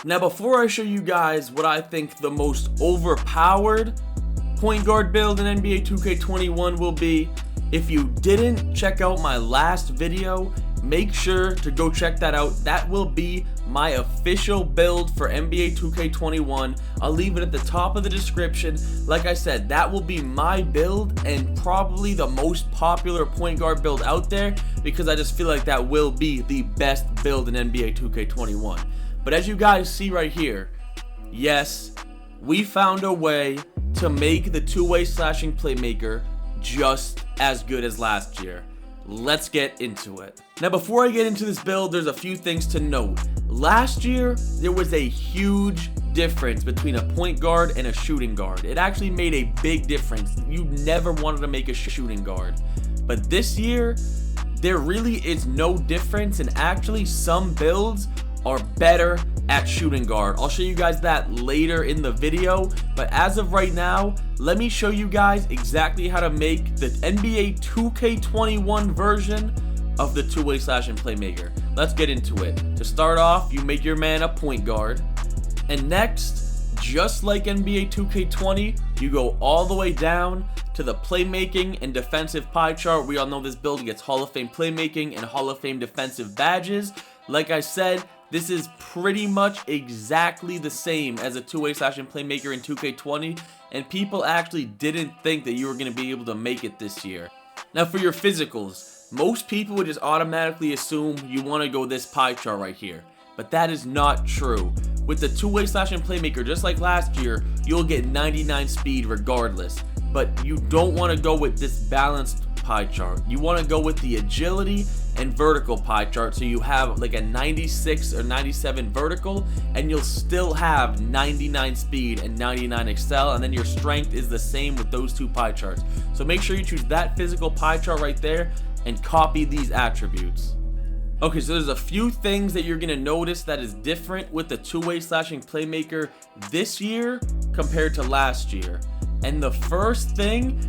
Now before I show you guys what I think the most overpowered point guard build in NBA 2K21 will be, if you didn't check out my last video, make sure to go check that out. That will be my official build for NBA 2K21. I'll leave it at the top of the description. Like I said, that will be my build and probably the most popular point guard build out there, because I just feel like that will be the best build in NBA 2K21. But as you guys see right here, yes, we found a way to make the two-way slashing playmaker just as good as last year. Let's get into it. Now before I get into this build, there's a few things to note. Last year, there was a huge difference between a point guard and a shooting guard. It actually made a big difference. You never wanted to make a shooting guard. But this year, there really is no difference, and actually some builds are better at shooting guard. I'll show you guys that later in the video, but as of right now, let me show you guys exactly how to make the NBA 2K21 version of the two-way slashing playmaker. Let's get into it. To start off, you make your man a point guard, and next, just like NBA 2K20, you go all the way down to the playmaking and defensive pie chart. We all know this build gets Hall of Fame playmaking and Hall of Fame defensive badges. Like I said, this is pretty much exactly the same as a two-way slashing playmaker in 2K20, and people actually didn't think that you were going to be able to make it this year. Now for your physicals, most people would just automatically assume you want to go this pie chart right here, but that is not true. With the two-way slashing playmaker, just like last year, you'll get 99 speed regardless, but you don't want to go with this balanced pie chart. You want to go with the agility and vertical pie chart, so you have like a 96 or 97 vertical, and you'll still have 99 speed and 99 excel, and then your strength is the same with those two pie charts. So make sure you choose that physical pie chart right there and copy these attributes. Okay, so there's a few things that you're gonna notice that is different with the two-way slashing playmaker this year compared to last year. And the first thing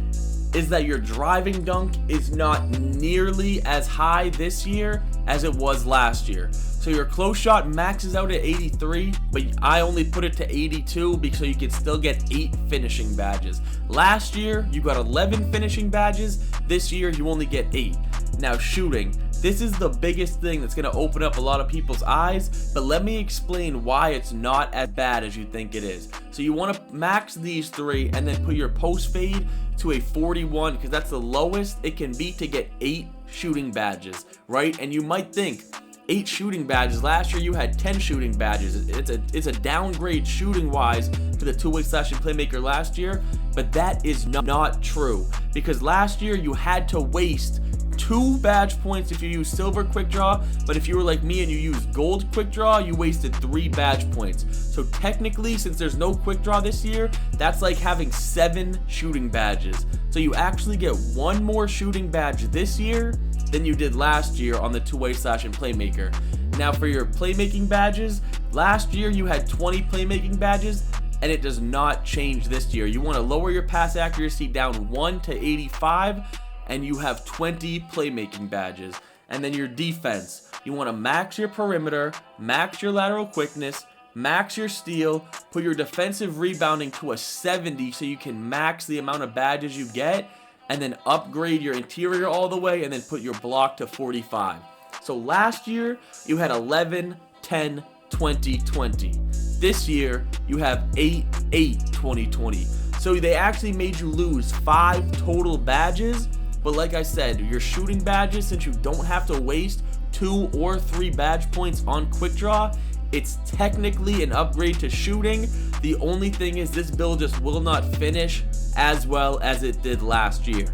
is that your driving dunk is not nearly as high this year as it was last year. So your close shot maxes out at 83, but I only put it to 82 because so you can still get 8 finishing badges. Last year, you got 11 finishing badges. This year, you only get 8. Now shooting. This is the biggest thing that's going to open up a lot of people's eyes, but let me explain why it's not as bad as you think it is. So you want to max these 3 and then put your post fade to a 41, because that's the lowest it can be to get 8 shooting badges, right? And you might think 8 shooting badges. Last year you had 10 shooting badges. It's a downgrade shooting wise to the two-way slashing playmaker last year, but that is not true, because last year you had to waste 2 badge points if you use silver quick draw, but if you were like me and you used gold quick draw, you wasted 3 badge points. So technically, since there's no quick draw this year, that's like having 7 shooting badges. So you actually get 1 more shooting badge this year than you did last year on the two-way slashing playmaker. Now for your playmaking badges, last year you had 20 playmaking badges, and it does not change this year. You want to lower your pass accuracy down 1 to 85, and you have 20 playmaking badges. And then your defense, you want to max your perimeter, max your lateral quickness, max your steal, put your defensive rebounding to a 70 so you can max the amount of badges you get, and then upgrade your interior all the way, and then put your block to 45. So last year you had 11, 10, 20, 20. This year you have 8, 8, 20, 20. So they actually made you lose 5 total badges. But like I said, your shooting badges, since you don't have to waste 2 or 3 badge points on quick draw, it's technically an upgrade to shooting. The only thing is this build just will not finish as well as it did last year.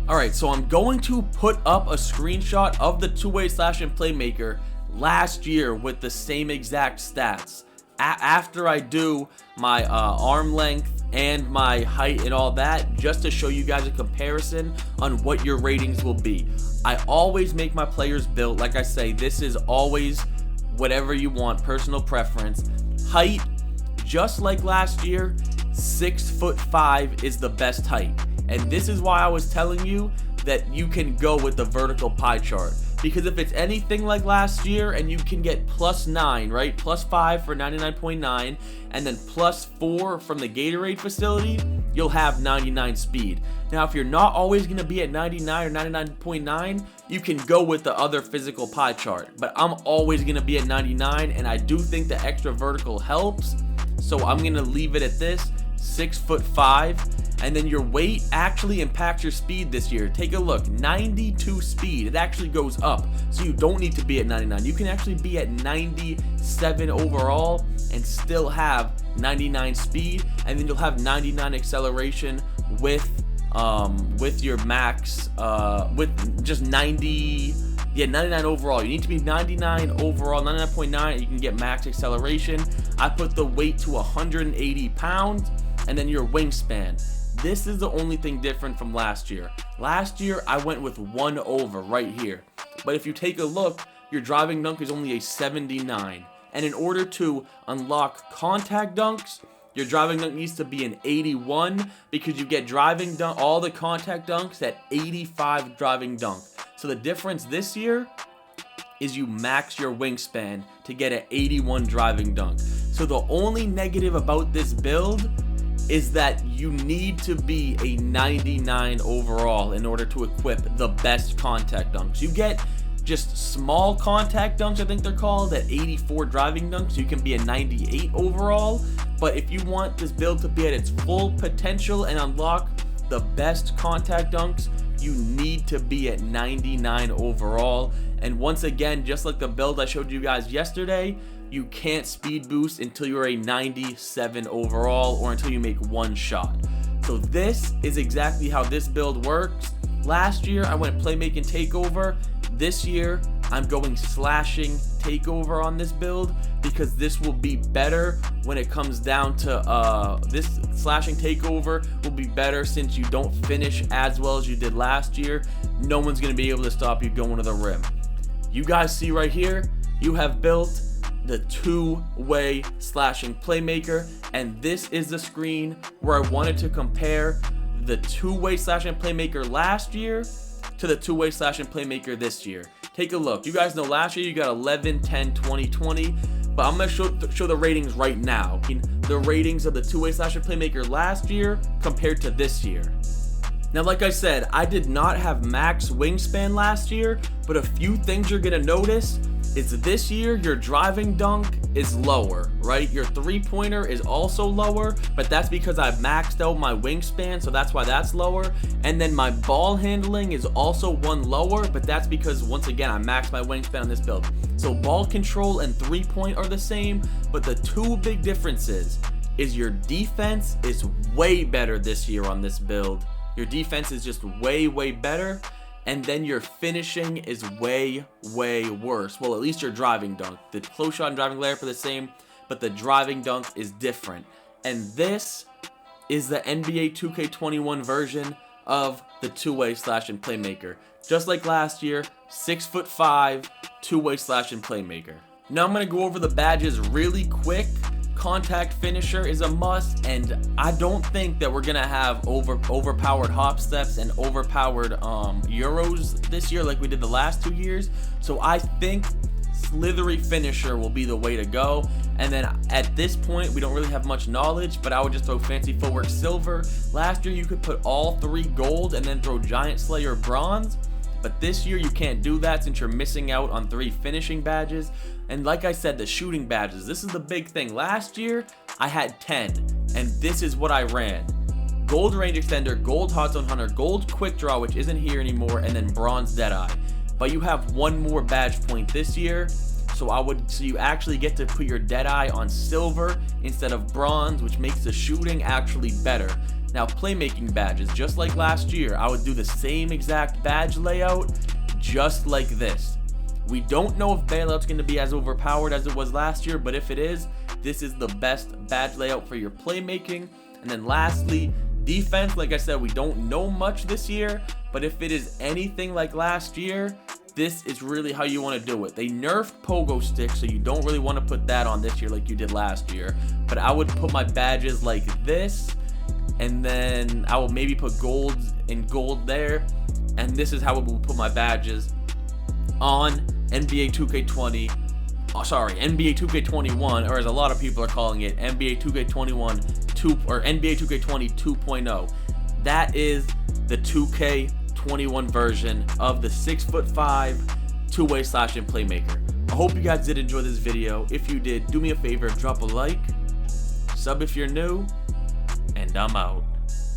Alright, so I'm going to put up a screenshot of the two-way slashing playmaker last year with the same exact stats. After I do my arm length and my height and all that, just to show you guys a comparison on what your ratings will be. I always make my players built. Like I say, this is always whatever you want, personal preference. Height, just like last year, 6'5" is the best height. And this is why I was telling you that you can go with the vertical pie chart, Because if it's anything like last year and you can get +9, right? +5 for 99.9 and then +4 from the Gatorade facility, you'll have 99 speed. Now, if you're not always going to be at 99 or 99.9, you can go with the other physical pie chart. But I'm always going to be at 99, and I do think the extra vertical helps. So I'm going to leave it at this, 6'5". And then your weight actually impacts your speed this year. Take a look, 92 speed. It actually goes up. So you don't need to be at 99. You can actually be at 97 overall and still have 99 speed. And then you'll have 99 acceleration with your max, with just 99 overall. You need to be 99 overall, 99.9. You can get max acceleration. I put the weight to 180 pounds. And then your wingspan. This is the only thing different from last year. Last year, I went with 1 over right here. But if you take a look, your driving dunk is only a 79. And in order to unlock contact dunks, your driving dunk needs to be an 81 because you get driving dunk, all the contact dunks at 85 driving dunk. So the difference this year is you max your wingspan to get an 81 driving dunk. So the only negative about this build is that you need to be a 99 overall in order to equip the best contact dunks. You get just small contact dunks, I think they're called, at 84 driving dunks. You can be a 98 overall. But if you want this build to be at its full potential and unlock the best contact dunks, you need to be at 99 overall. And once again, just like the build I showed you guys yesterday, you can't speed boost until you're a 97 overall or until you make 1 shot. So this is exactly how this build works. Last year I went playmaking takeover. This year I'm going slashing takeover on this build because this will be better when it comes down to this slashing takeover will be better since you don't finish as well as you did last year. No one's going to be able to stop you going to the rim. You guys see right here, you have built the 2-way slashing playmaker, and this is the screen where I wanted to compare the 2-way slashing playmaker last year to the 2-way slashing playmaker this year. Take a look. You guys know last year you got 11, 10, 20, 20, but I'm going to show the ratings right now. The ratings of the 2-way slashing playmaker last year compared to this year. Now, like I said, I did not have max wingspan last year, but a few things you're going to notice is this year your driving dunk is lower, right? Your 3-pointer is also lower, but that's because I maxed out my wingspan, so that's why that's lower. And then my ball handling is also 1 lower, but that's because, once again, I maxed my wingspan on this build. So ball control and 3-point are the same, but the 2 big differences is your defense is way better this year on this build. Your defense is just way, way better. And then your finishing is way, way worse. Well, at least your driving dunk. The close shot and driving layup are the same, but the driving dunk is different. And this is the NBA 2K21 version of the 2-way slashing playmaker. Just like last year, 6'5", 2-way slashing playmaker. Now I'm going to go over the badges really quick. Contact finisher is a must, and I don't think that we're gonna have overpowered hop steps and overpowered euros this year like we did the last 2 years. So I think slithery finisher will be the way to go. And then at this point we don't really have much knowledge, but I would just throw fancy footwork silver. Last year you could put all 3 gold and then throw giant slayer bronze, but this year you can't do that since you're missing out on 3 finishing badges. And like I said, the shooting badges, this is the big thing. Last year, I had 10, and this is what I ran. Gold range extender, gold hot zone hunter, gold quick draw, which isn't here anymore, and then bronze deadeye. But you have 1 more badge point this year, so you actually get to put your deadeye on silver instead of bronze, which makes the shooting actually better. Now, playmaking badges, just like last year, I would do the same exact badge layout, just like this. We don't know if bailout's going to be as overpowered as it was last year, but if it is, this is the best badge layout for your playmaking. And then lastly, defense. Like I said, we don't know much this year, but if it is anything like last year, this is really how you want to do it. They nerfed pogo sticks, so you don't really want to put that on this year like you did last year. But I would put my badges like this, and then I will maybe put gold and gold there. And this is how I will put my badges. on NBA 2K20. NBA 2K21, or as a lot of people are calling it, NBA 2K21 2 or NBA 2K20 2.0. That is the 2K21 version of the 6'5" two-way slashing playmaker. I hope you guys did enjoy this video. If you did, do me a favor, drop a like, sub if you're new, and I'm out.